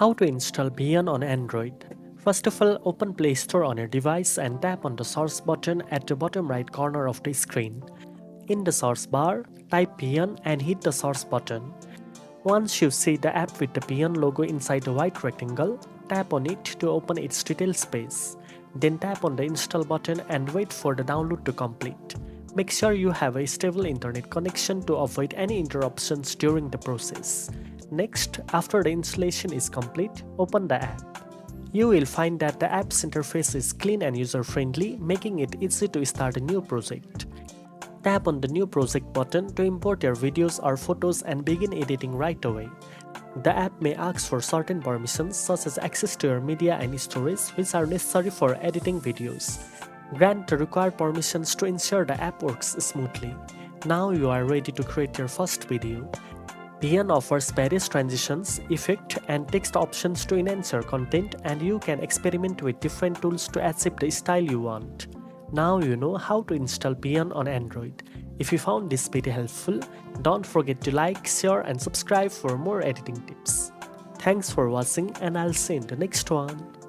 How to install Beyond on Android. First of all, open Play Store on your device and tap on the source button at the bottom right corner of the screen. In the source bar, type Beyond and hit the source button. Once you see the app with the Beyond logo inside the white rectangle, tap on it to open its detail space. Then tap on the install button and wait for the download to complete. Make sure you have a stable internet connection to avoid any interruptions during the process. Next, after the installation is complete, open the app. You will find that the app's interface is clean and user-friendly, making it easy to start a new project. Tap on the New Project button to import your videos or photos and begin editing right away. The app may ask for certain permissions such as access to your media and storage, which are necessary for editing videos. Grant the required permissions to ensure the app works smoothly. Now you are ready to create your first video. Beyond offers various transitions, effect, and text options to enhance your content, and you can experiment with different tools to achieve the style you want. Now you know how to install Beyond on Android. If you found this video helpful, don't forget to like, share, and subscribe for more editing tips. Thanks for watching, and I'll see you in the next one.